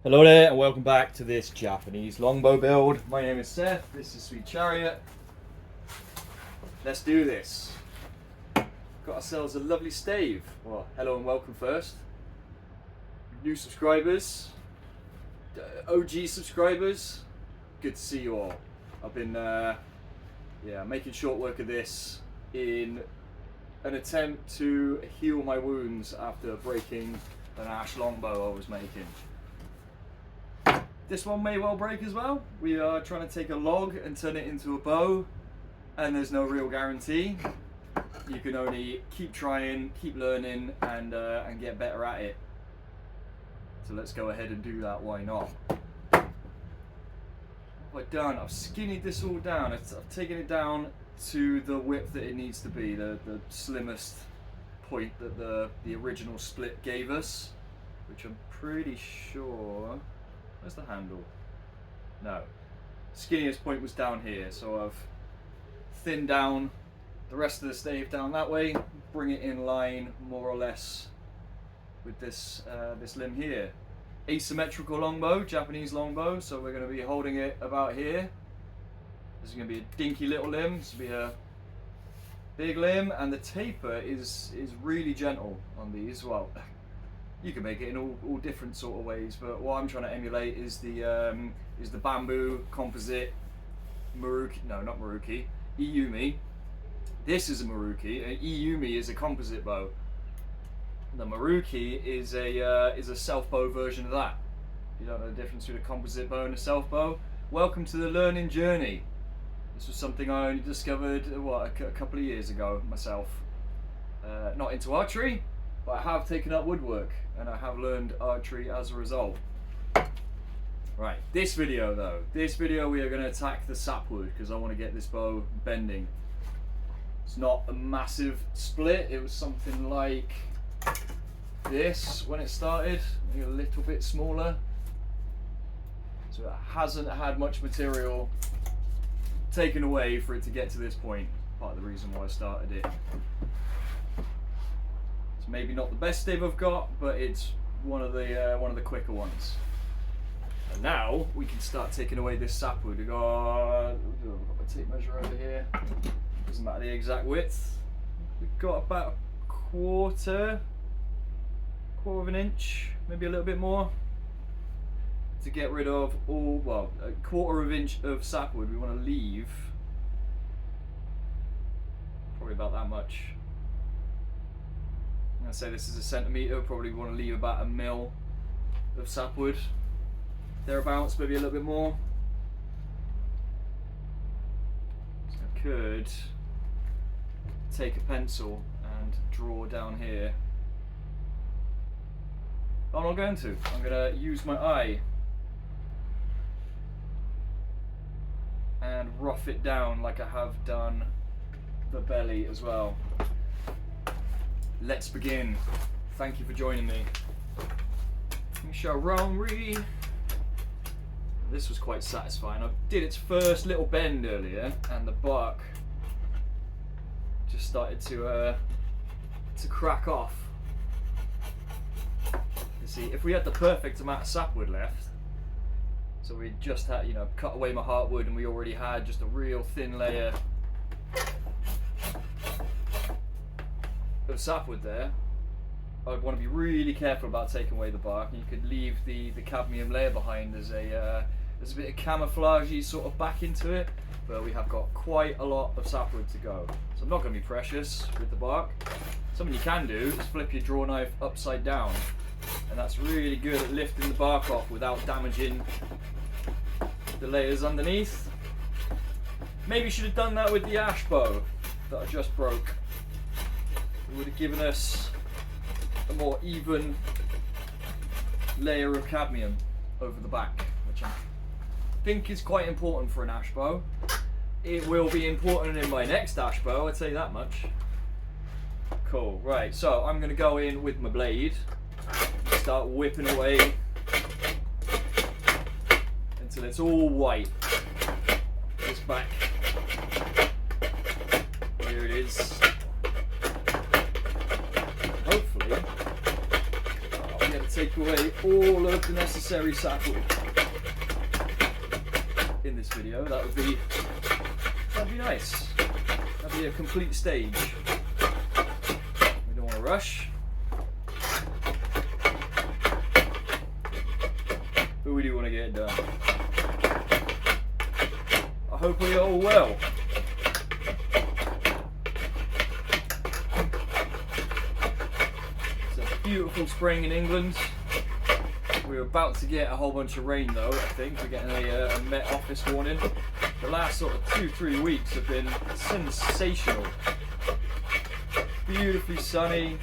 Hello there and welcome back to this Japanese longbow build. My name is Seth, this is Sweet Chariot. Let's do this. Got ourselves a lovely stave. Well, hello and welcome first. New subscribers, OG subscribers, good to see you all. I've been making short work of this in an attempt to heal my wounds after breaking an ash longbow I was making. This one may well break as well. We are trying to take a log and turn it into a bow, and there's no real guarantee. You can only keep trying, keep learning, and get better at it. So let's go ahead and do that, why not? What have I done? I've skinnied this all down. I've taken it down to the width that it needs to be, the slimmest point that the original split gave us, which I'm pretty sure... Where's the handle? No. Skinniest point was down here, so I've thinned down the rest of the stave down that way, bring it in line more or less with this this limb here. Asymmetrical longbow, Japanese longbow, so we're going to be holding it about here. This is going to be a dinky little limb, this will be a big limb, and the taper is really gentle on these. Well, you can make it in all different sort of ways, but what I'm trying to emulate is the bamboo composite Maruki. No, not Maruki. Iyumi. This is a Maruki. Iyumi is a composite bow. The Maruki is a self bow version of that. You don't know the difference between a composite bow and a self bow? Welcome to the learning journey. This was something I only discovered a couple of years ago myself. Not into archery, but I have taken up woodwork and I have learned archery as a result. Right, this video we are going to attack the sapwood because I want to get this bow bending. It's not a massive split, it was something like this when it started, maybe a little bit smaller. So it hasn't had much material taken away for it to get to this point. Part of the reason why I started it. Maybe not the best stave I've got, but it's one of the quicker ones. And now we can start taking away this sapwood. I've got my tape measure over here. Doesn't matter the exact width. We've got about a quarter of an inch, maybe a little bit more, to get rid of a quarter of an inch of sapwood. We want to leave probably about that much. I say this is a centimetre, probably want to leave about 1 mil of sapwood, thereabouts, maybe a little bit more. So I could take a pencil and draw down here. But I'm not going to. I'm going to use my eye and rough it down like I have done the belly as well. Let's begin. Thank you for joining me. Sharonri. This was quite satisfying. I did its first little bend earlier, and the bark just started to crack off. You see, if we had the perfect amount of sapwood left, so we just had, cut away my heartwood, and we already had just a real thin layer of sapwood there, I'd want to be really careful about taking away the bark, and you could leave the cadmium layer behind as a bit of camouflagey sort of back into it, but we have got quite a lot of sapwood to go. So I'm not going to be precious with the bark. Something you can do is flip your draw knife upside down, and that's really good at lifting the bark off without damaging the layers underneath. Maybe should have done that with the ash bow that I just broke. It would have given us a more even layer of cadmium over the back, which I think is quite important for an ash bow. It will be important in my next ash bow, I'd say that much. Cool, right, so I'm going to go in with my blade and start whipping away until it's all white. This back, here it is. Hopefully, I'll be able to take away all of the necessary sapwood in this video. That'd be nice. That'd be a complete stage. We don't want to rush, but we do want to get it done. I hope we are all well. It's a beautiful spring in England. We're about to get a whole bunch of rain though, I think. We're getting a Met Office warning. The last sort of 2-3 weeks have been sensational. Beautifully sunny,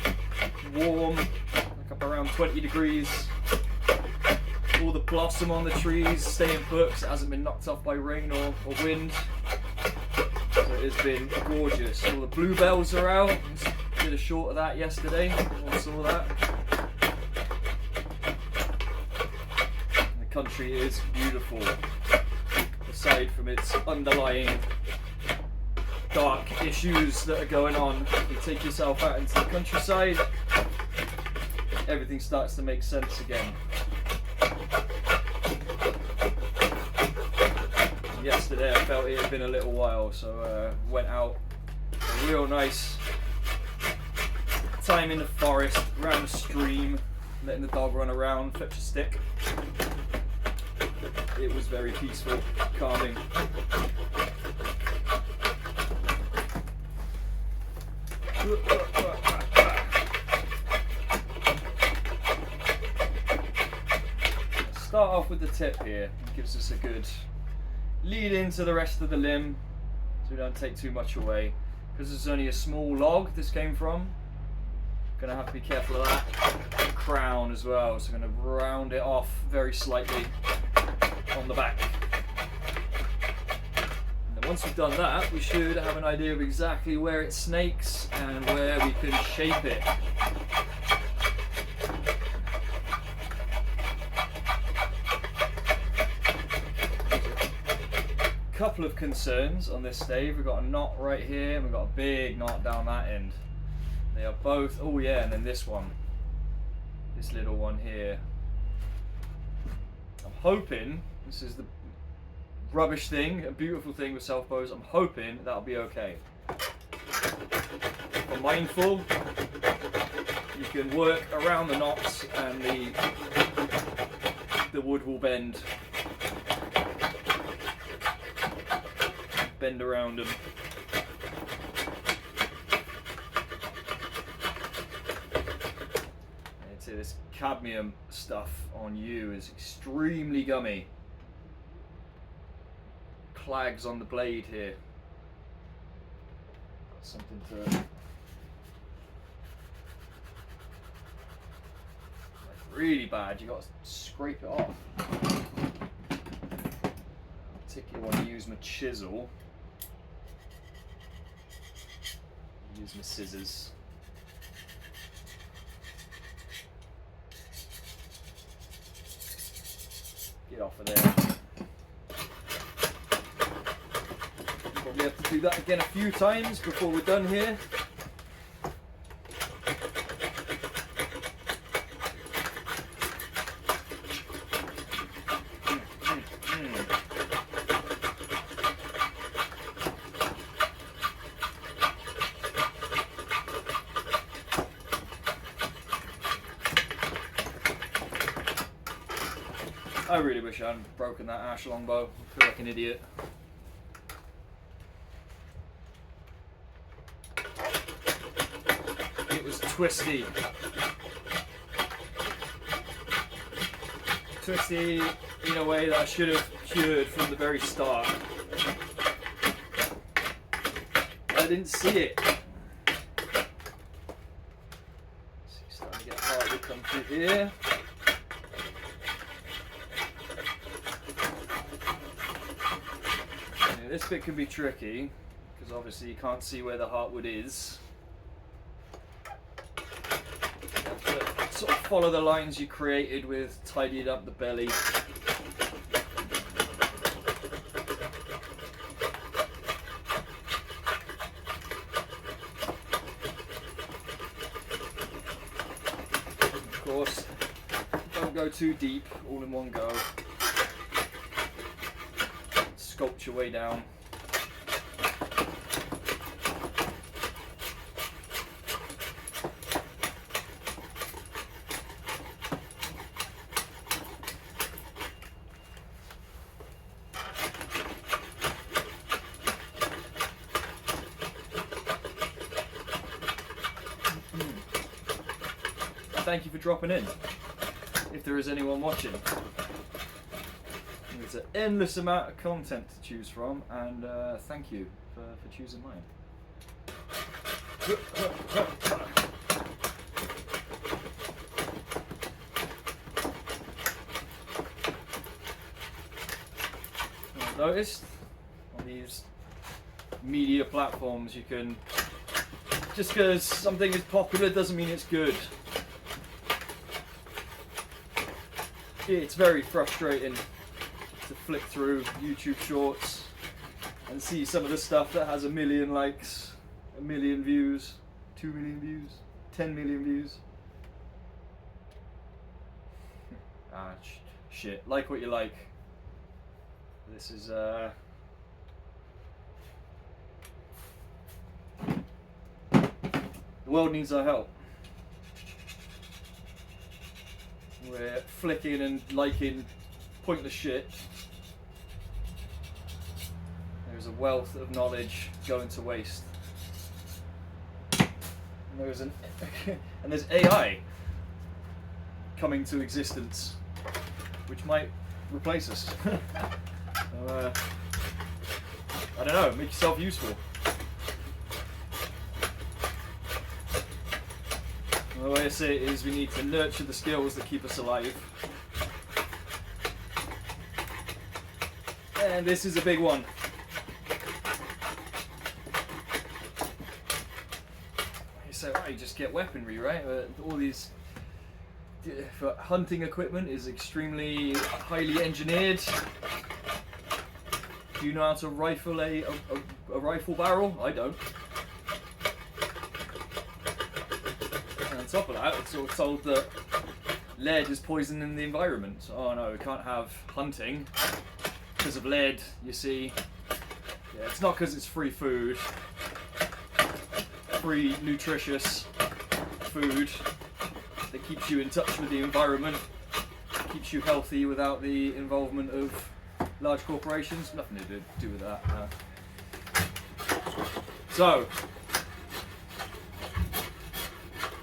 warm, like up around 20 degrees. All the blossom on the trees staying put because it hasn't been knocked off by rain or wind. So it has been gorgeous. All the bluebells are out. Did a short of that yesterday. Everyone saw that. The country is beautiful. Aside from its underlying dark issues that are going on, if you take yourself out into the countryside, everything starts to make sense again. Yesterday I felt it had been a little while, so went out a real nice time in the forest, around the stream, letting the dog run around, fetch a stick. It was very peaceful, calming. Start off with the tip here. It gives us a good lead into the rest of the limb so we don't take too much away. Because it's only a small log this came from, gonna have to be careful of that crown as well. So I'm gonna round it off very slightly on the back. And then once we've done that, we should have an idea of exactly where it snakes and where we can shape it. Couple of concerns on this stave. We've got a knot right here and we've got a big knot down that end. They are both, oh yeah, and then this one, this little one here. I'm hoping, this is the rubbish thing, a beautiful thing with self bows, I'm hoping that'll be okay. If I'm mindful, you can work around the knots and the wood will bend around them. I'd say this cadmium stuff on you is extremely gummy. Clags on the blade here. Something to like really bad. You got to scrape it off. I particularly want to use my chisel. Use my scissors. Get off of there. Probably have to do that again a few times before we're done here. I really wish I hadn't broken that ash longbow. I feel like an idiot. It was twisty. Twisty in a way that I should have cured from the very start. I didn't see it. It's starting to get hard to come through here. This bit can be tricky because obviously you can't see where the heartwood is. You have to sort of follow the lines you created with tidied up the belly. Of course, don't go go too deep all in one go. Sculpt your way down. Thank you for dropping in, if there is anyone watching. There's an endless amount of content to choose from, and thank you for choosing mine. I've noticed on these media platforms you can, just because something is popular doesn't mean it's good. It's very frustrating to flick through YouTube shorts and see some of the stuff that has 1 million likes, 1 million views, 2 million views, 10 million views. Shit, like what you like. This is the world needs our help. We're flicking and liking pointless shit. There's a wealth of knowledge going to waste. And there's AI coming to existence, which might replace us. So, I don't know, make yourself useful. The way I say it is we need to nurture the skills that keep us alive. And this is a big one. You say, right, you just get weaponry, right? All these hunting equipment is extremely highly engineered. Do you know how to rifle a rifle barrel? I don't. On top of that, it's sort of told that lead is poisoning the environment. Oh no, we can't have hunting because of lead, you see. Yeah, it's not because it's free food, free nutritious food that keeps you in touch with the environment, keeps you healthy without the involvement of large corporations. Nothing to do with that. No. So,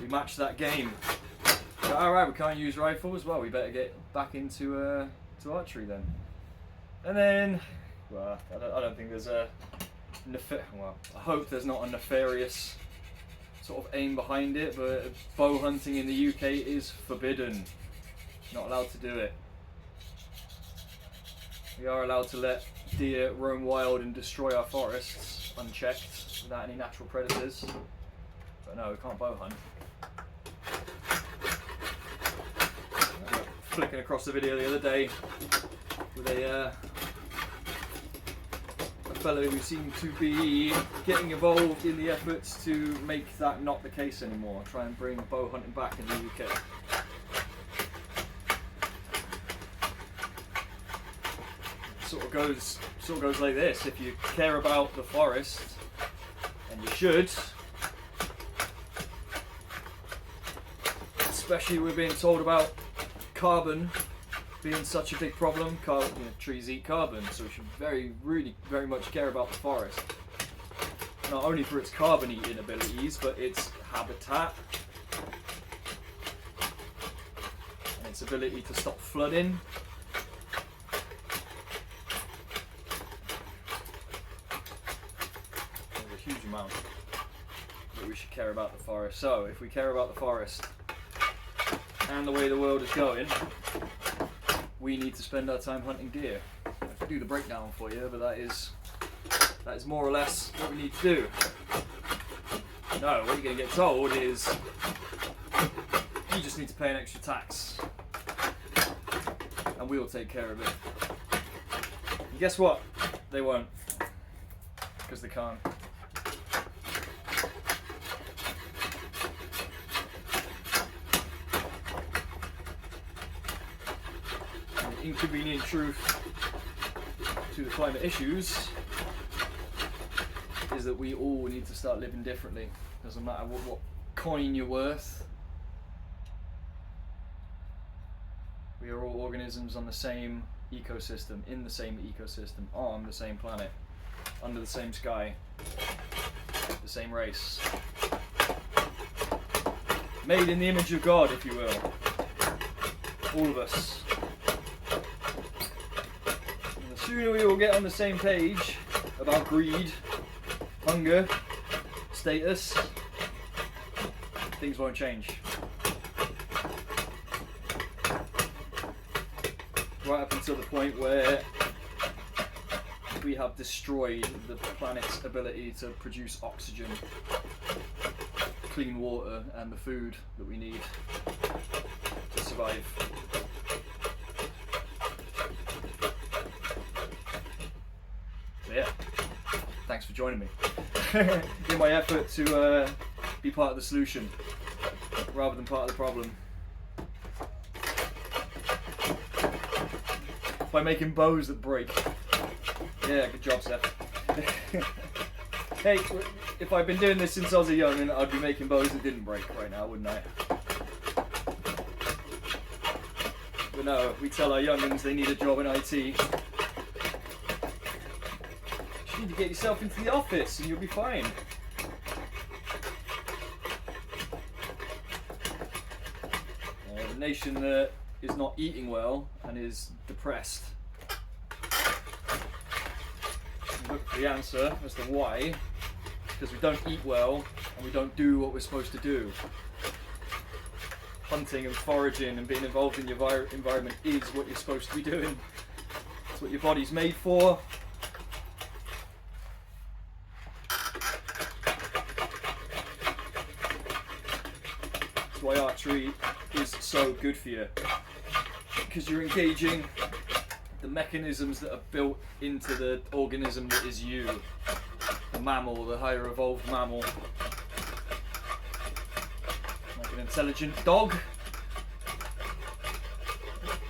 we matched that game. Alright, we can't use rifles. Well, we better get back into to archery then. And then, well, I don't think there's a well, I hope there's not a nefarious sort of aim behind it, but bow hunting in the UK is forbidden. Not allowed to do it. We are allowed to let deer roam wild and destroy our forests unchecked without any natural predators. But no, we can't bow hunt. Flicking across the video the other day with a fellow who seemed to be getting involved in the efforts to make that not the case anymore. Try and bring bow hunting back in the UK. Sort of goes like this. If you care about the forest, and you should, especially we're being told about carbon being such a big problem. Trees eat carbon, so we should very much care about the forest. Not only for its carbon eating abilities, but its habitat and its ability to stop flooding. There's a huge amount that we should care about the forest. So if we care about the forest and the way the world is going, we need to spend our time hunting deer. I could do the breakdown for you, but that is more or less what we need to do. No, what you're going to get told is you just need to pay an extra tax and we'll take care of it. And guess what? They won't, because they can't. inconvenient truth to the climate issues is that we all need to start living differently. Doesn't matter what coin you're worth. We are all organisms on the same ecosystem, in the same ecosystem, on the same planet, under the same sky, the same race. Made in the image of God, if you will. All of us. And the sooner we all get on the same page about greed, hunger, status, things won't change. Right up until the point where we have destroyed the planet's ability to produce oxygen, clean water, and the food that we need to survive. So yeah, thanks for joining me in my effort to be part of the solution rather than part of the problem. By making bows that break. Yeah, good job, Seth. Hey, if I'd been doing this since I was a young'un, I'd be making bows that didn't break right now, wouldn't I? But no, we tell our young'uns they need a job in IT. You need to get yourself into the office and you'll be fine. A nation that is not eating well and is depressed. Look for the answer as to why. Because we don't eat well and we don't do what we're supposed to do. Hunting and foraging and being involved in your environment is what you're supposed to be doing. It's what your body's made for. That's why archery is so good for you. Because you're engaging the mechanisms that are built into the organism that is you. The mammal, the higher evolved mammal. Like an intelligent dog.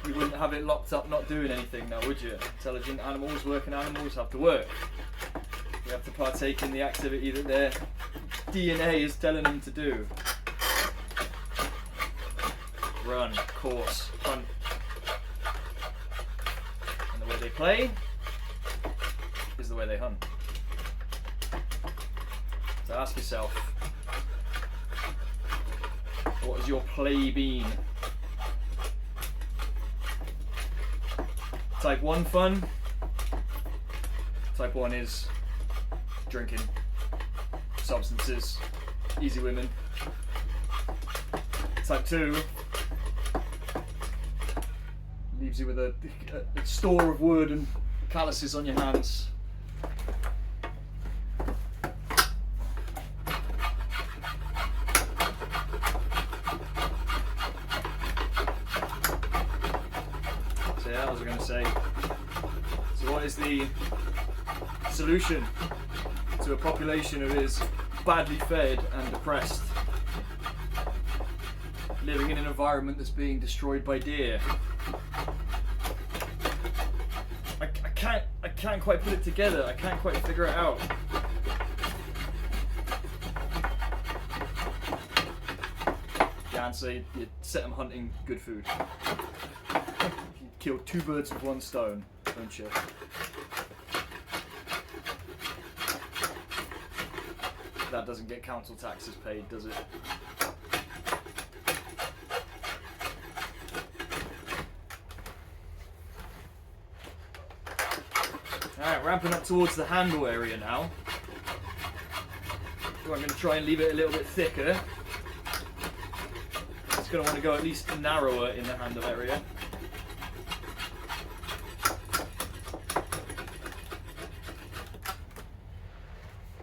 You wouldn't have it locked up not doing anything now, would you? Intelligent animals, working animals have to work. They have to partake in the activity that their DNA is telling them to do. Run, course, hunt. And the way they play is the way they hunt. So ask yourself, what has your play been? Type 1 fun. Type 1 is drinking, substances, easy women. Type 2 leaves you with a store of wood and calluses on your hands. So yeah, what was I going to say? So what is the solution to a population who is badly fed and depressed? Living in an environment that's being destroyed by deer. I can't quite put it together. I can't quite figure it out. The answer, you set them hunting good food. You kill 2 birds with 1 stone, don't you? That doesn't get council taxes paid, does it? Alright, ramping up towards the handle area now. So I'm going to try and leave it a little bit thicker. It's going to want to go at least narrower in the handle area.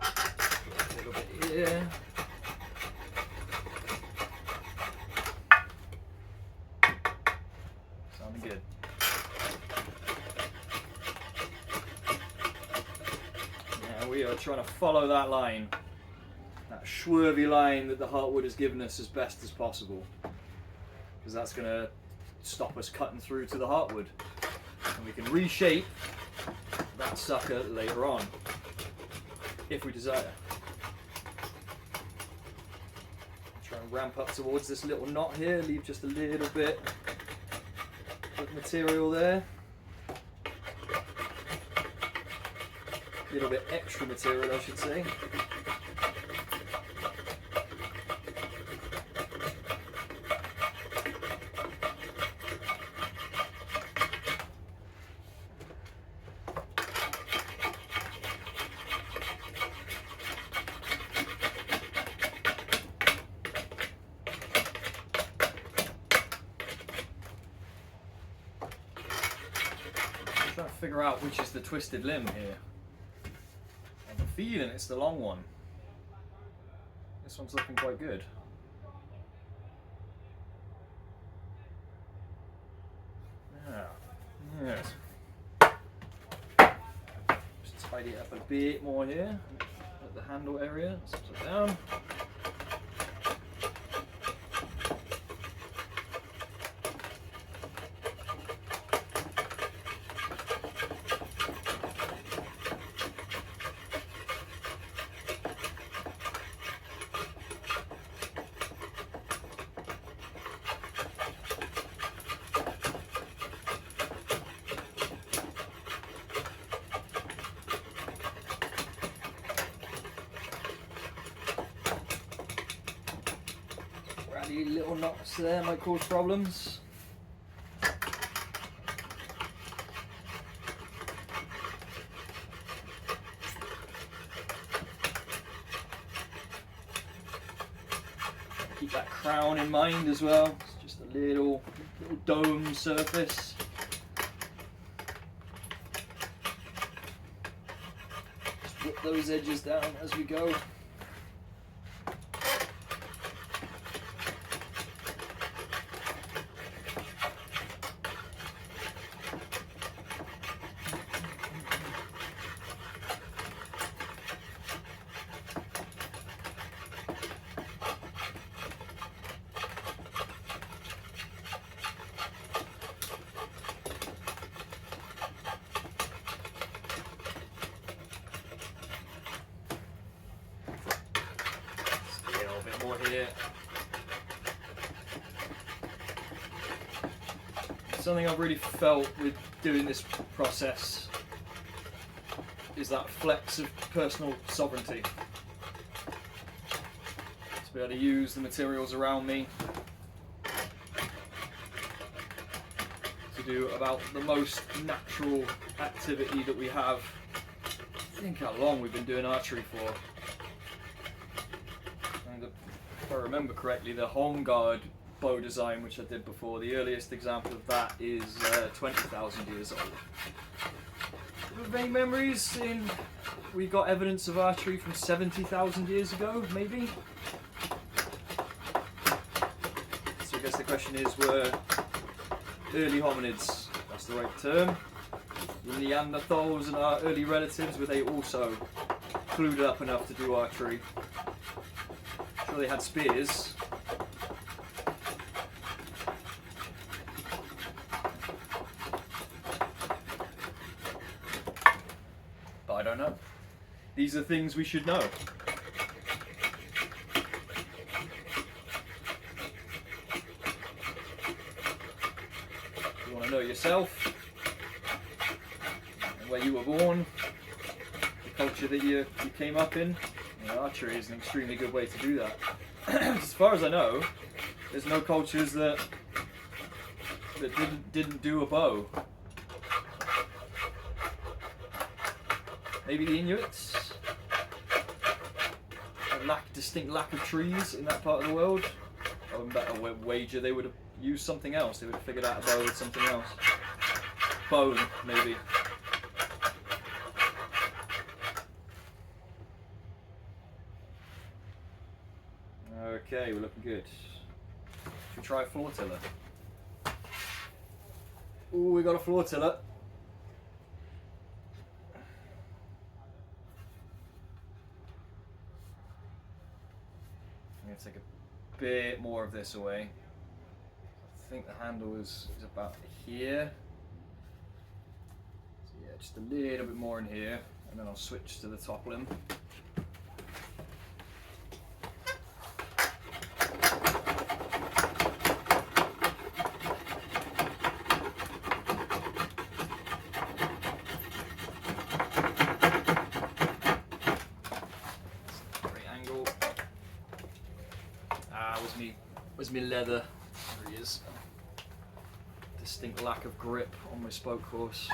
A little bit here. Sounding good. We are trying to follow that line, that swervy line that the heartwood has given us as best as possible, because that's going to stop us cutting through to the heartwood. And we can reshape that sucker later on, if we desire. Try and ramp up towards this little knot here, leave just a little bit of material there. A little bit extra material, I should say. Trying to figure out which is the twisted limb here. I have a feeling it's the long one. This one's looking quite good. Yeah. Yes. Just tidy it up a bit more here at the handle area. Set it down. Ratty little knots there might cause problems. Keep that crown in mind as well. It's just a little dome surface. Just whip those edges down as we go. More here. Something I've really felt with doing this process is that flex of personal sovereignty. To be able to use the materials around me to do about the most natural activity that we have. Think how long we've been doing archery for. If I remember correctly, the home guard bow design, which I did before, the earliest example of that is 20,000 years old. Vague memories in we got evidence of archery from 70,000 years ago, maybe? So I guess the question is, were early hominids, that's the right term, the Neanderthals and our early relatives, were they also clued up enough to do archery? Sure, they had spears. But I don't know. These are things we should know. You want to know yourself, and where you were born, the culture that you came up in. Archery is an extremely good way to do that. As far as I know, there's no cultures that didn't do a bow. Maybe the Inuits. A distinct lack of trees in that part of the world. I would bet a wager they would have used something else. They would have figured out a bow with something else. Bone, maybe. Okay, we're looking good. Should we try a floor tiller? Ooh, we got a floor tiller. I'm going to take a bit more of this away. I think the handle is about here. get just a little bit more in here, and then I'll switch to the top limb. Where's my leather? There he is. Distinct lack of grip on my spoke horse.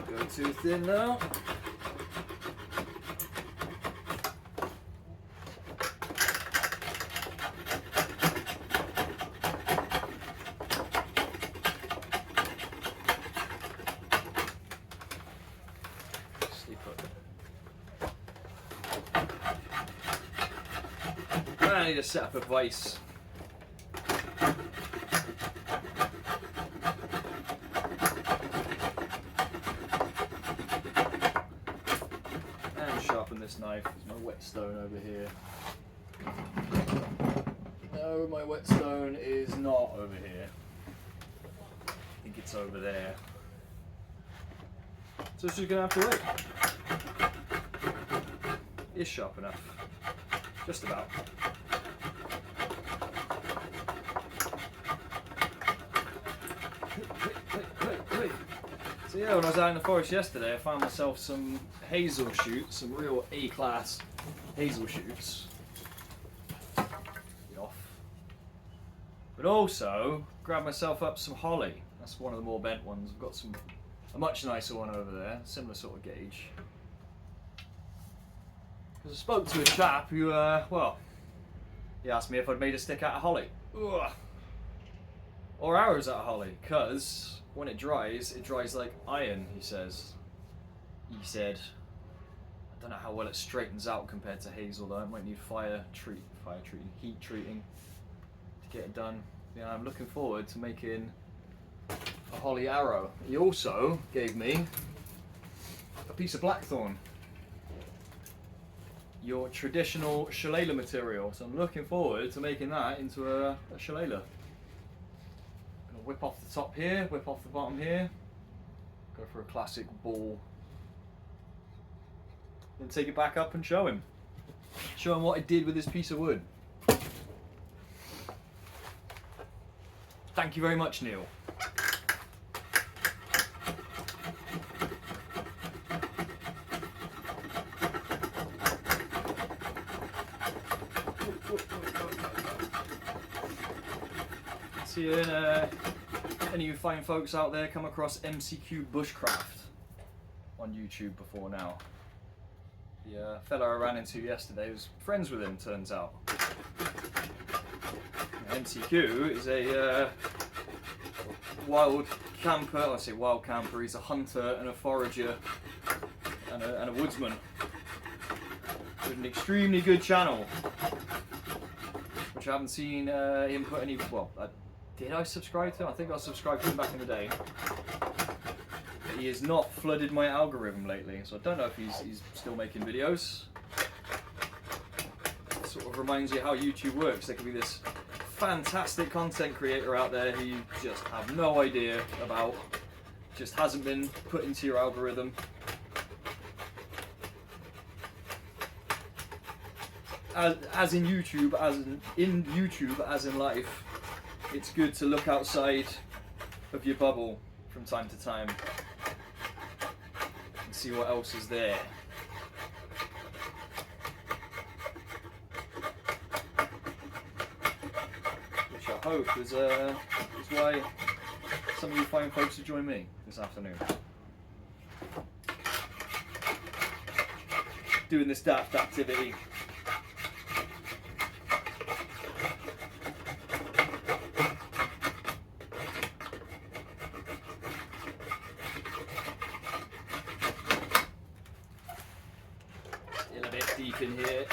Go too thin now. I need to set up a vise. And sharpen this knife. There's my whetstone over here. No, my whetstone is not over here. I think it's over there. So it's just gonna have to wait. It's sharp enough. Just about. So yeah, when I was out in the forest yesterday, I found myself some hazel shoots, some real A-class hazel shoots. Get off. But also, grabbed myself up some holly. That's one of the more bent ones. I've got a much nicer one over there, similar sort of gauge. Because I spoke to a chap who, well, he asked me if I'd made a stick out of holly. Ugh. Or arrows out of holly, because when it dries like iron, he says. He said, I don't know how well it straightens out compared to hazel though. It might need heat treating to get it done. Yeah, I'm looking forward to making a holly arrow. He also gave me a piece of blackthorn. Your traditional shillelagh material. So I'm looking forward to making that into a shillelagh. Whip off the top here, whip off the bottom here, go for a classic ball, then take it back up and show him what I did with this piece of wood. Thank you very much, Neil. See you in any of you fine folks out there come across MCQ Bushcraft on YouTube before now. The fellow I ran into yesterday was friends with him, turns out. MCQ is a wild camper. I say wild camper, he's a hunter and a forager and a woodsman with an extremely good channel, which I haven't seen him put any, well, did I subscribe to him? I think I subscribed to him back in the day. He has not flooded my algorithm lately, so I don't know if he's still making videos. It sort of reminds you how YouTube works. There could be this fantastic content creator out there who you just have no idea about, just hasn't been put into your algorithm. As in YouTube, as in life. It's good to look outside of your bubble from time to time and see what else is there. Which I hope is why some of you fine folks have joined me this afternoon. Doing this daft activity. Deep in here.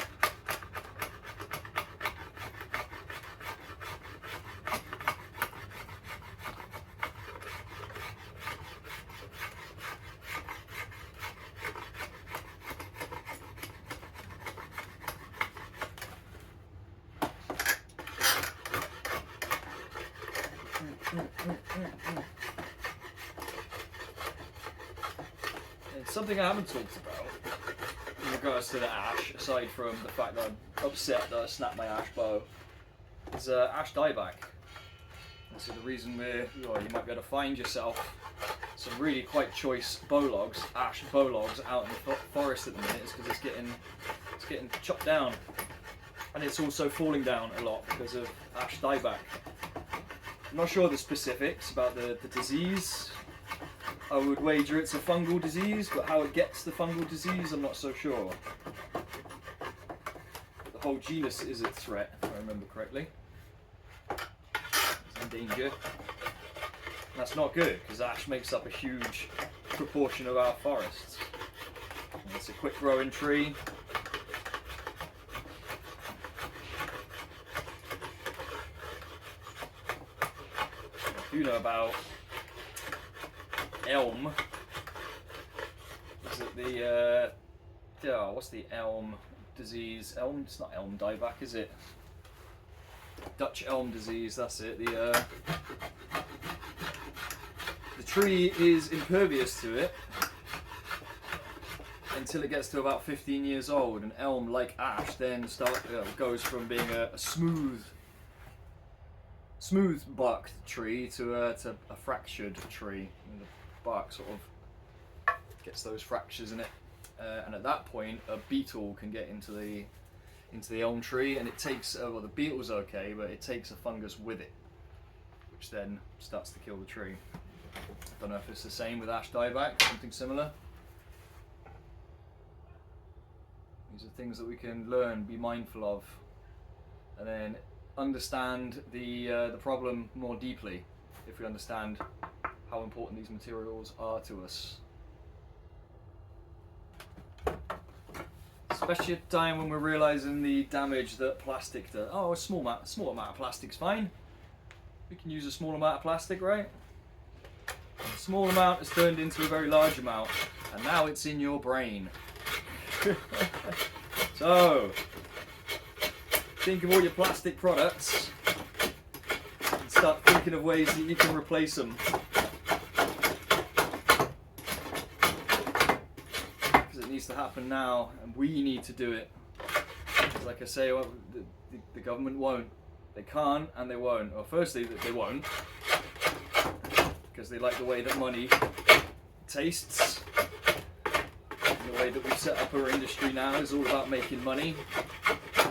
It's something I haven't talked about in regards to the ash, aside from the fact that I'm upset that I snapped my ash bow, is ash dieback. And so the reason you might be able to find yourself some really quite choice bow logs, ash bow logs, out in the forest at the minute is because it's getting chopped down, and it's also falling down a lot because of ash dieback. I'm not sure the specifics about the disease. I would wager it's a fungal disease, but how it gets the fungal disease, I'm not so sure. The whole genus is at threat, if I remember correctly. It's in danger. And that's not good, because ash makes up a huge proportion of our forests. And it's a quick growing tree. If you know about elm, is it the what's the elm disease? Elm, it's not elm dieback, is it? Dutch elm disease, that's it. The tree is impervious to it until it gets to about 15 years old, and elm, like ash, then goes from being a smooth barked tree to a fractured tree. And the bark sort of gets those fractures in it, and at that point a beetle can get into the elm tree, and it takes well, the beetle's okay, but it takes a fungus with it, which then starts to kill the tree. I don't know if it's the same with ash dieback, something similar. These are things that we can learn, be mindful of, and then understand the problem more deeply if we understand how important these materials are to us. Especially at a time when we're realizing the damage that plastic does. Oh, a small amount of plastic's fine. We can use a small amount of plastic, right? A small amount has turned into a very large amount, and now it's in your brain. So, think of all your plastic products and start thinking of ways that you can replace them. Because it needs to happen now, and we need to do it. Because like I say, well, the government won't. They can't, and they won't. Well, firstly, they won't, because they like the way that money tastes. And the way that we've set up our industry now is all about making money,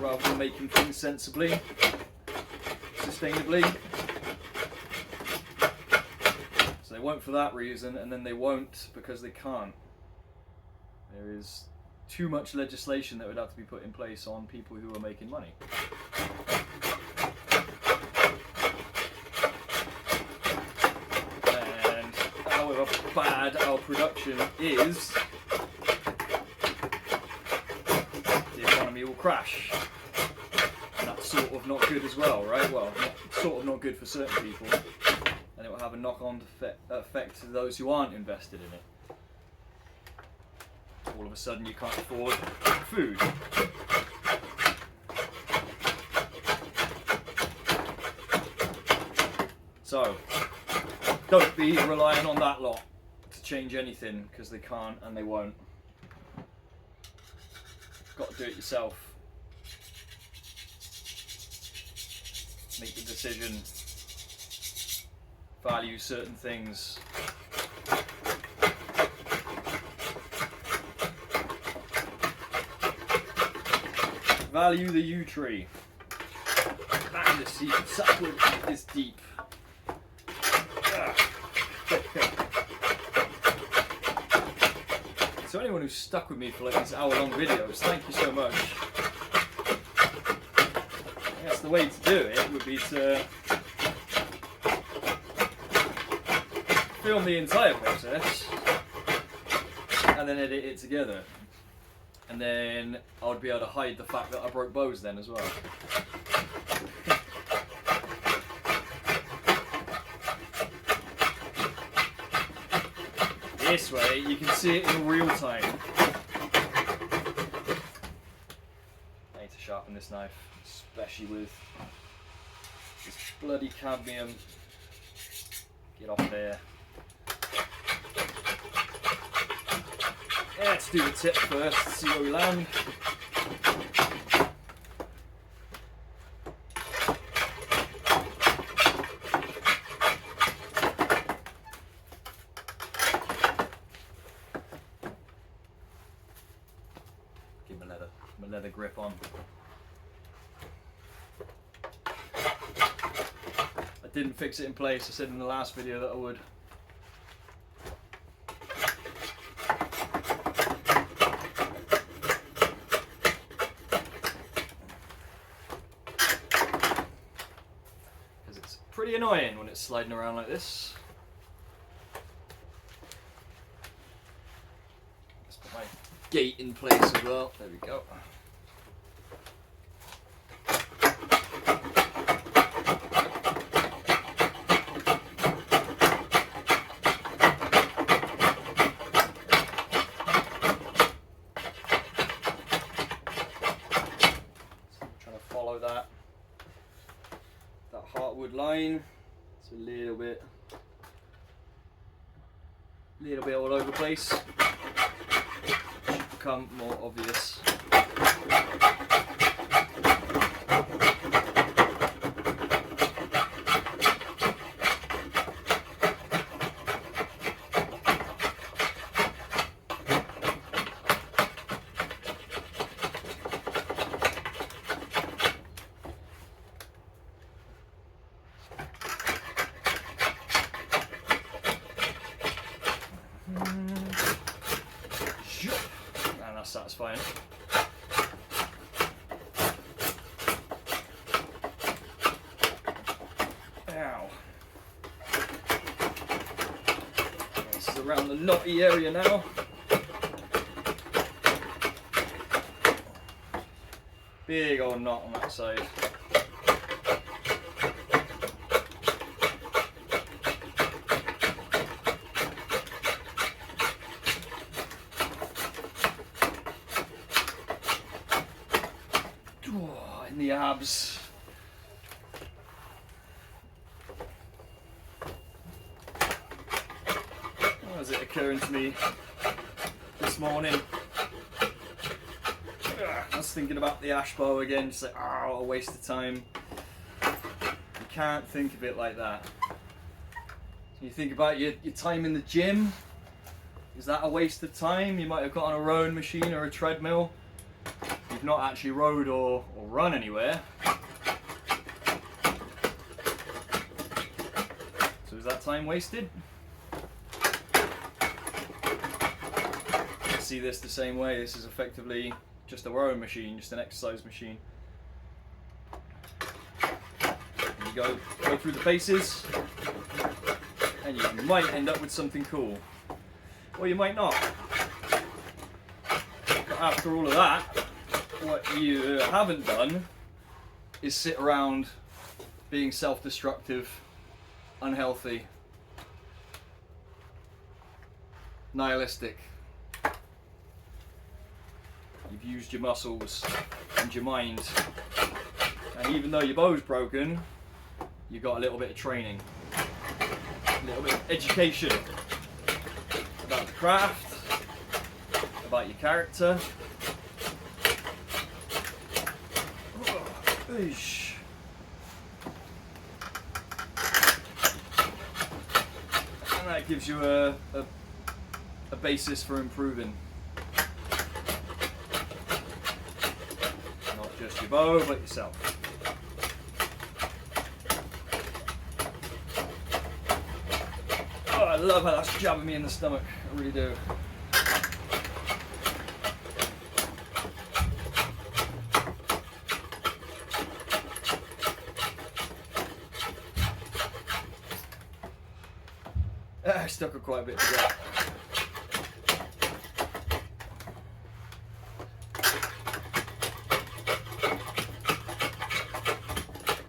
rather than making things sensibly, sustainably. So they won't for that reason, and then they won't because they can't. There is too much legislation that would have to be put in place on people who are making money. And however bad our production is, the economy will crash. And that's sort of not good as well, right? Well, sort of not good for certain people. And it will have a knock-on effect to those who aren't invested in it. All of a sudden you can't afford food. So, don't be relying on that lot to change anything, because they can't and they won't. You've got to do it yourself. Make the decision. Value certain things. Value the yew tree. And the seed. Sapwood is deep. So anyone who's stuck with me for like these hour-long videos, thank you so much. I guess the way to do it would be to film the entire process and then edit it together. And then I would be able to hide the fact that I broke bows then as well. This way you can see it in real time. I need to sharpen this knife, especially with this bloody cadmium Get off there. Yeah, let's do the tip first, see where we land. Give him a leather grip on. I didn't fix it in place, I said in the last video that I would. Because it's pretty annoying when it's sliding around like this. Let's put my gate in place as well, there we go. That heartwood line, it's a little bit all over the place. Should become more obvious. And that's satisfying. Ow. This is around the knotty area now. Big old knot on that side. In the abs. What was it occurring to me this morning? I was thinking about the ash bow again, just like, oh, what a waste of time. You can't think of it like that. You think about your time in the gym. Is that a waste of time? You might have got on a rowing machine or a treadmill. You've not actually rode or run anywhere. So is that time wasted? I see this the same way. This is effectively just a rowing machine, just an exercise machine. And you go through the paces and you might end up with something cool. Or you might not. But after all of that, what you haven't done is sit around being self-destructive, unhealthy, nihilistic. You've used your muscles and your mind, and even though your bow's broken, you got a little bit of training, a little bit of education about the craft, about your character. Eesh. And that gives you a basis for improving. Not just your bow, but yourself. Oh, I love how that's jabbing me in the stomach. I really do. I stuck her quite a bit to go.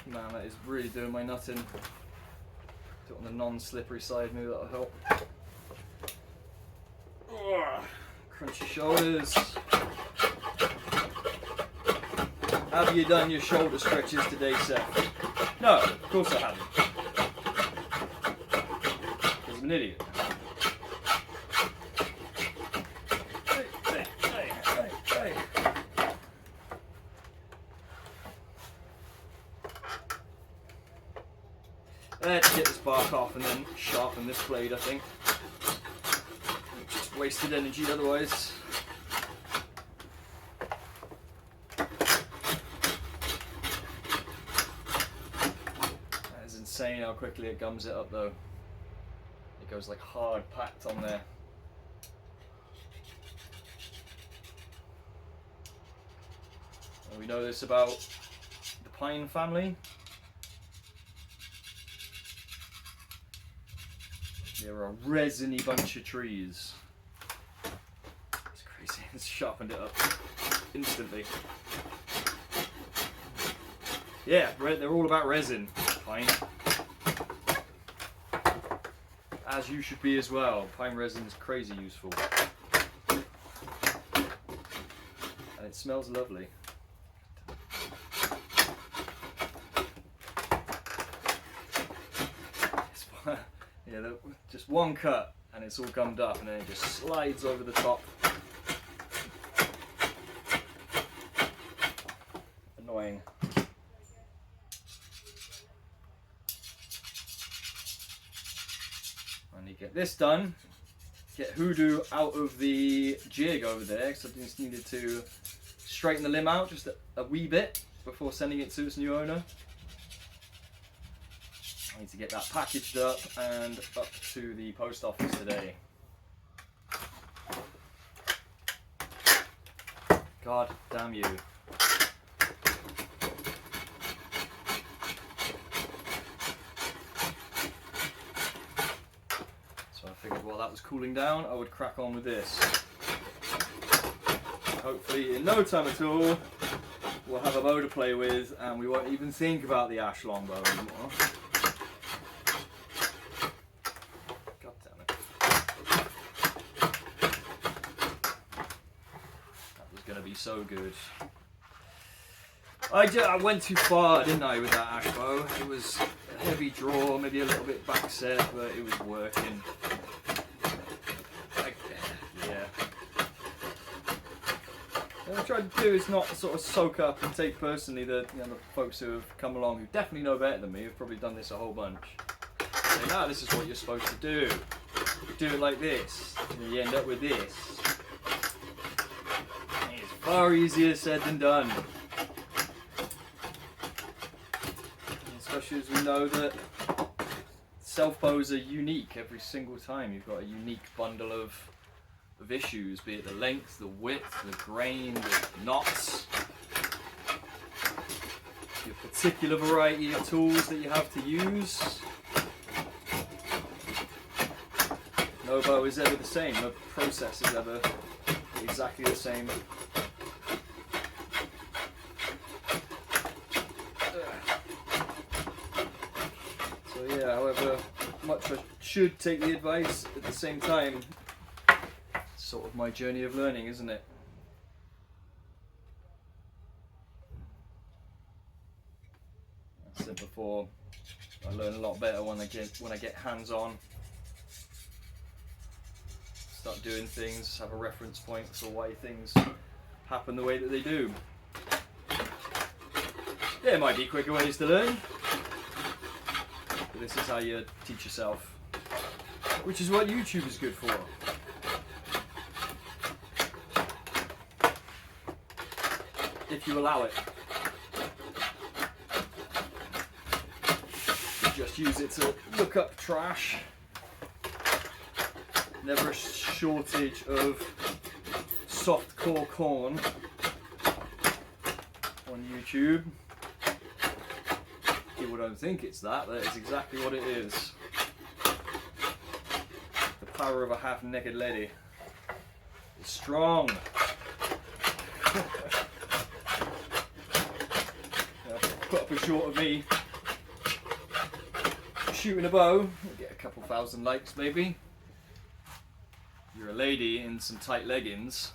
Man, that is really doing my nut in. Do it on the non-slippery side, maybe that'll help. Oh, crunchy shoulders. Have you done your shoulder stretches today, Seth? No, of course I haven't. an idiot. Hey. Let's get this bark off and then sharpen this blade, I think. Just wasted energy otherwise. That is insane how quickly it gums it up though. It goes like hard packed on there. And we know this about the pine family. They're a resiny bunch of trees. It's crazy. It's sharpened it up instantly. Yeah, they're all about resin. Pine. As you should be as well. Pine resin is crazy useful. And it smells lovely. Yeah, just one cut and it's all gummed up and then it just slides over the top. Annoying. I need to get this done. Get Hoodoo out of the jig over there because I just needed to straighten the limb out just a wee bit before sending it to its new owner. I need to get that packaged up and up to the post office today. God damn you. So I figured while that was cooling down, I would crack on with this. Hopefully in no time at all, we'll have a bow to play with and we won't even think about the ash longbow anymore. So good. I went too far, didn't I, with that ash bow? It was a heavy draw, maybe a little bit back set, but it was working. Yeah. What I tried to do is not sort of soak up and take personally the folks who have come along who definitely know better than me, who've probably done this a whole bunch. Say, no, this is what you're supposed to do. You do it like this, and you end up with this. Far easier said than done. Especially as we know that self bows are unique every single time. You've got a unique bundle of issues, be it the length, the width, the grain, the knots, your particular variety of tools that you have to use. No bow is ever the same, no process is ever exactly the same. So yeah, however much I should take the advice, at the same time, it's sort of my journey of learning, isn't it? I said before, I learn a lot better when I get hands-on. Start doing things, have a reference point for why things happen the way that they do. There might be quicker ways to learn, but this is how you teach yourself, which is what YouTube is good for. If you allow it. You just use it to look up trash. Never a shortage of softcore corn on YouTube. People don't think it's that, but it's exactly what it is. The power of a half-naked lady is strong. Put up a short of me shooting a bow, we'll get a couple thousand likes maybe. You're a lady in some tight leggings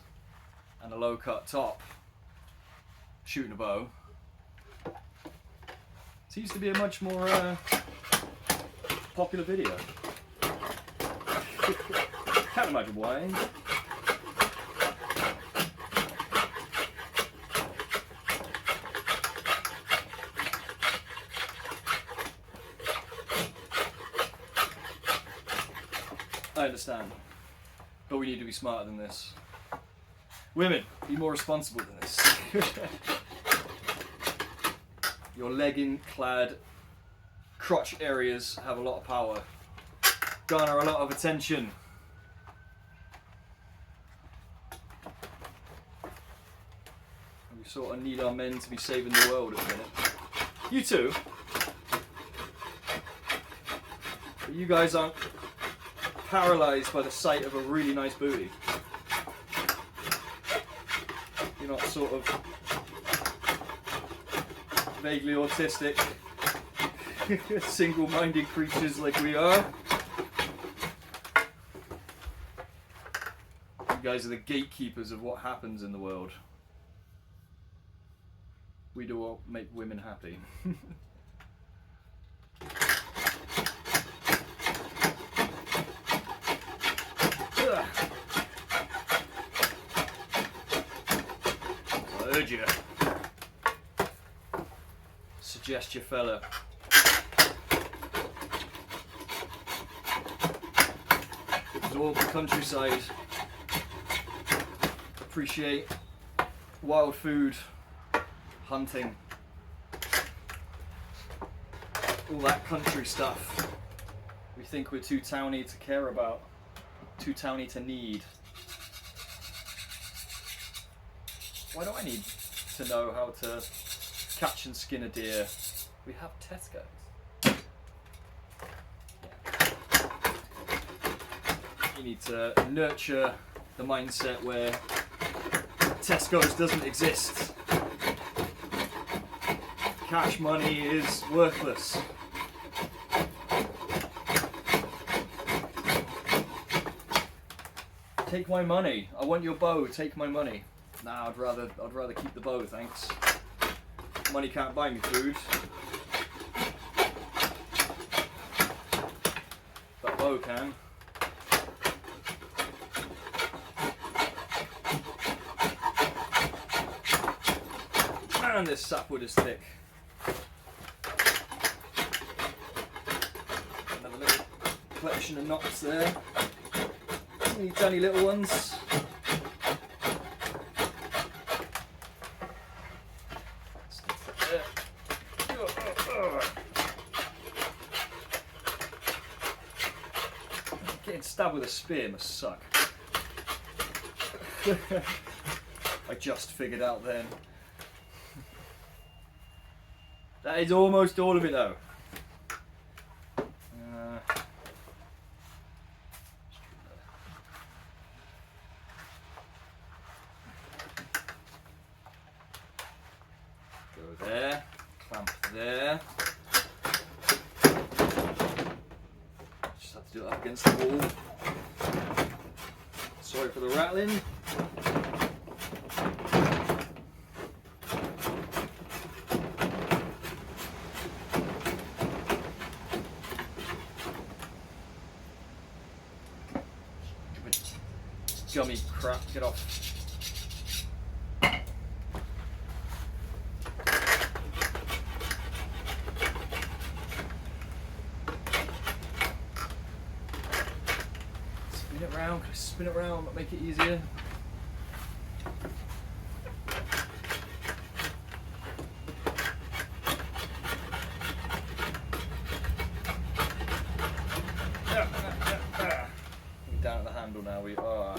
and a low cut top shooting a bow. Seems to be a much more popular video. Can't imagine why. I understand, but we need to be smarter than this. Women, be more responsible than this. Your legging-clad crotch areas have a lot of power, garner a lot of attention. We sort of need our men to be saving the world at the minute. You too. But you guys aren't paralysed by the sight of a really nice booty. You're not sort of vaguely autistic, single-minded creatures like we are. You guys are the gatekeepers of what happens in the world. We do all make women happy. I urge you. Suggest your fella. Absorb the countryside. Appreciate wild food, hunting, all that country stuff. We think we're too towny to care about, too towny to need. Why do I need to know how to catch and skin a deer? We have Tesco's. You need to nurture the mindset where Tesco's doesn't exist. Cash money is worthless. Take my money. I want your bow. Take my money. Nah, I'd rather keep the bow, thanks. Money can't buy me food. But bow can. And this sapwood is thick. Another little collection of knots there. Teeny tiny little ones. Getting stabbed with a spear must suck. I just figured out then. That is almost all of it though. Go there, clamp there. Just have to do it up against the wall. Sorry for the rattling. Gummy crap, get off. Spin it round, spin it round, make it easier. Down at the handle now, we are.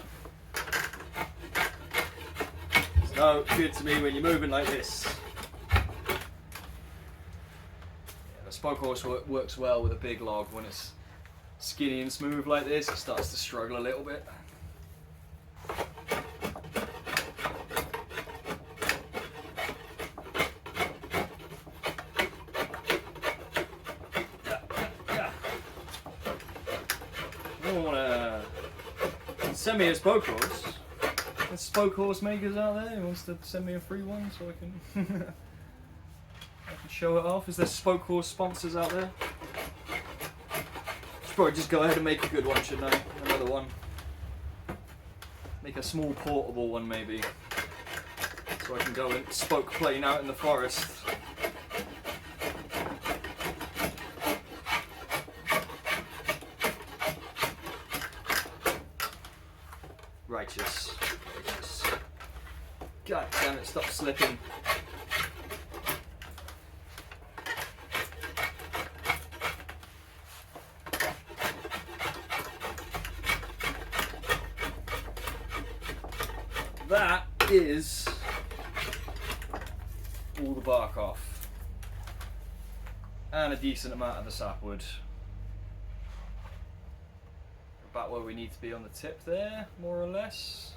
No, good to me when you're moving like this. Yeah, the spoke horse works well with a big log. When it's skinny and smooth like this, it starts to struggle a little bit. I don't want to send me a spoke horse. There's spoke horse makers out there who wants to send me a free one so I can I can show it off. Is there spoke horse sponsors out there? Probably just go ahead and make a good one, shouldn't I? Another one. Make a small portable one maybe. So I can go and spoke plane out in the forest. Righteous. Righteous. God damn it, stop slipping. That is all the bark off. And a decent amount of the sapwood. About where we need to be on the tip there, more or less.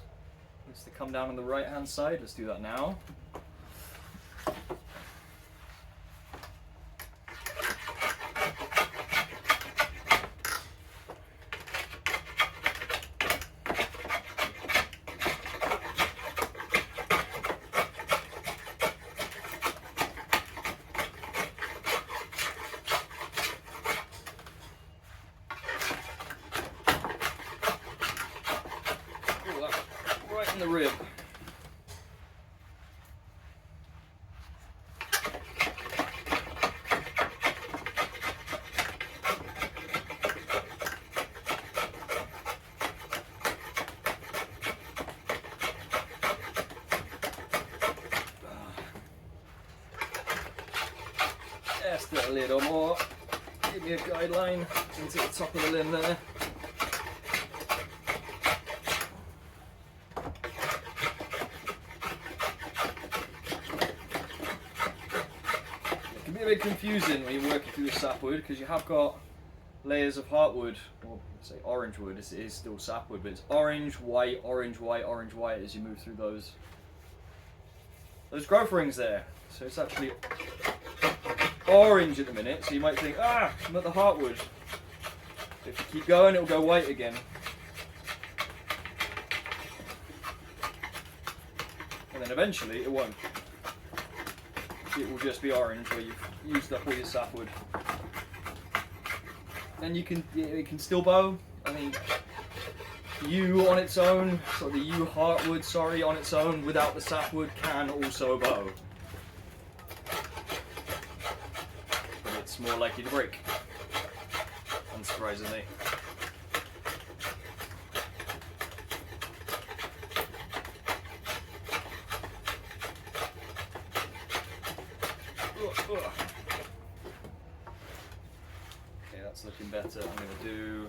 Needs to come down on the right hand side. Let's do that now. Right in the rib. Just a little more. Give me a guideline into the top of the limb there. It can be a bit confusing when you're working through the sapwood because you have got layers of heartwood, or say orange wood. It is still sapwood, but it's orange, white, orange, white, orange, white as you move through those growth rings there. So it's actually orange at the minute, so you might think, ah, I'm at the heartwood. If you keep going, it'll go white again. And then eventually it won't. It will just be orange where you've used up all your sapwood. And it can still bow. I mean, yew on its own, sort of the yew heartwood, sorry, on its own without the sapwood can also bow. But it's more likely to break, unsurprisingly. Okay, that's looking better. I'm going to do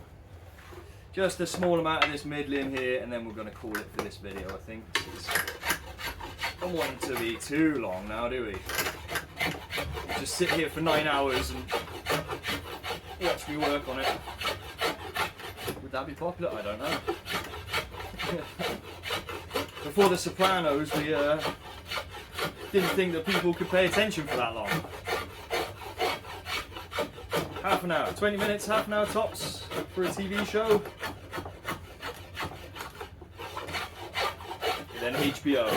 just a small amount of this mid limb here, and then we're going to call it for this video, I think. I don't want it to be too long now, do we? Just sit here for 9 hours and watch me work on it. Would that be popular? I don't know. Before The Sopranos, we didn't think that people could pay attention for that long. Half an hour, 20 minutes, half an hour tops for a TV show. And then HBO.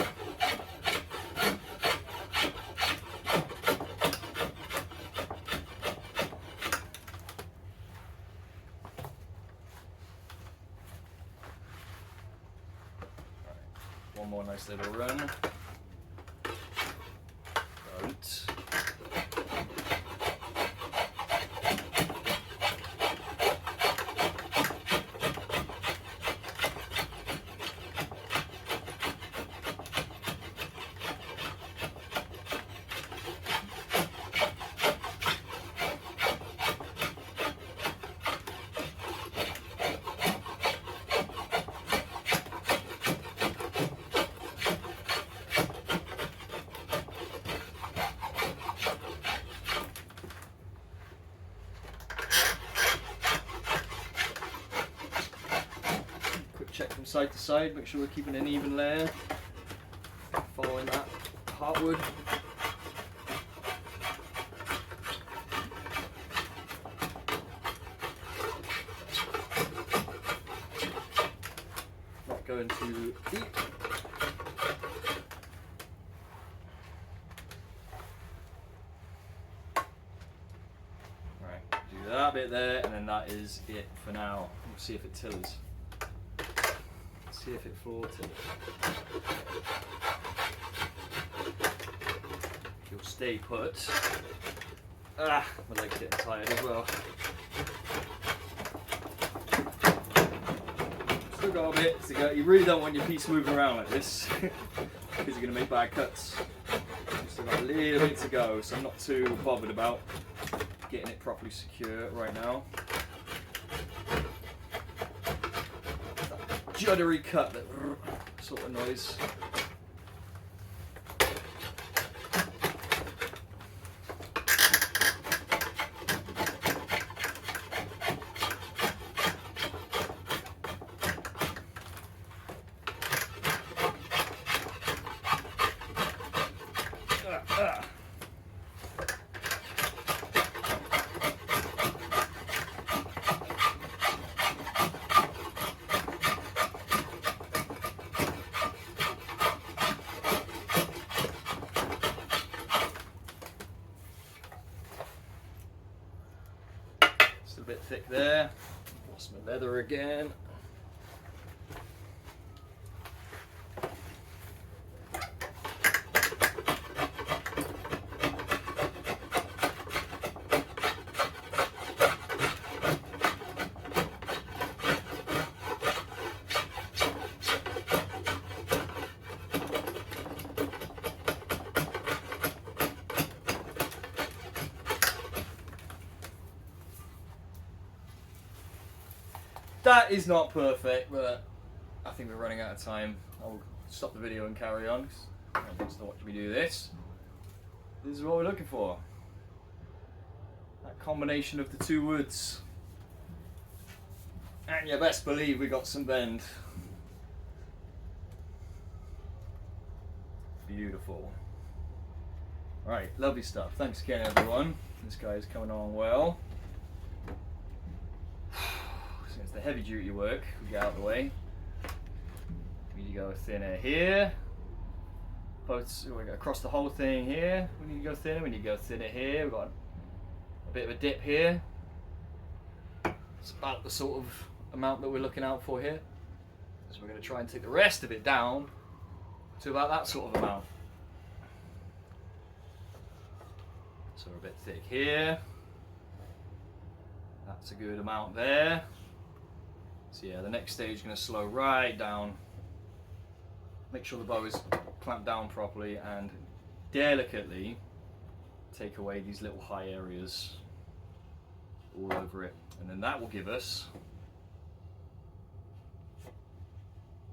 One more nice little run. Right. Check from side to side, make sure we're keeping an even layer, following that heartwood. Not going too deep. Right, do that bit there, and then that is it for now. We'll see if it tills. See if it floor tills. If you'll stay put. Ah, my leg's getting tired as well. Still got a bit to go. You really don't want your piece moving around like this because you're going to make bad cuts. Still got a little bit to go, so I'm not too bothered about getting it properly secure right now. That juddery cut, that sort of noise. Still a bit thick there. Lost my leather again. That is not perfect, but I think we're running out of time. I'll stop the video and carry on, because no one wants to watch me do this. This is what we're looking for. That combination of the two woods. And you best believe we got some bend. Beautiful. Right, lovely stuff. Thanks again, everyone. This guy is coming on well. Since the heavy duty work, we get out of the way. We need to go thinner here. Both we go across the whole thing here. We need to go thinner. We need to go thinner here. We've got a bit of a dip here. It's about the sort of amount that we're looking out for here. So we're going to try and take the rest of it down to about that sort of amount. So we're a bit thick here. That's a good amount there. So yeah, the next stage is going to slow right down. Make sure the bow is clamped down properly and delicately take away these little high areas all over it. And then that will give us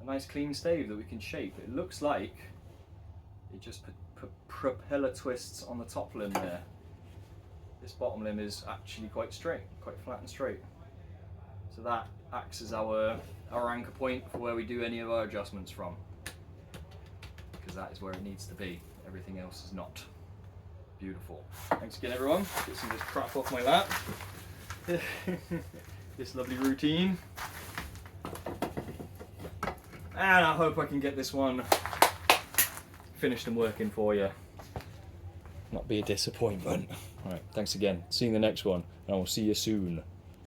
a nice clean stave that we can shape. It looks like it just put propeller twists on the top limb there. This bottom limb is actually quite straight, quite flat and straight. So that acts as our anchor point for where we do any of our adjustments from, because that is where it needs to be. Everything else is not. Beautiful. Thanks again, everyone. Get some of this crap off my lap. This lovely routine. And I hope I can get this one finished and working for you. Not be a disappointment. Alright, thanks again. See you in the next one, and I will see you soon.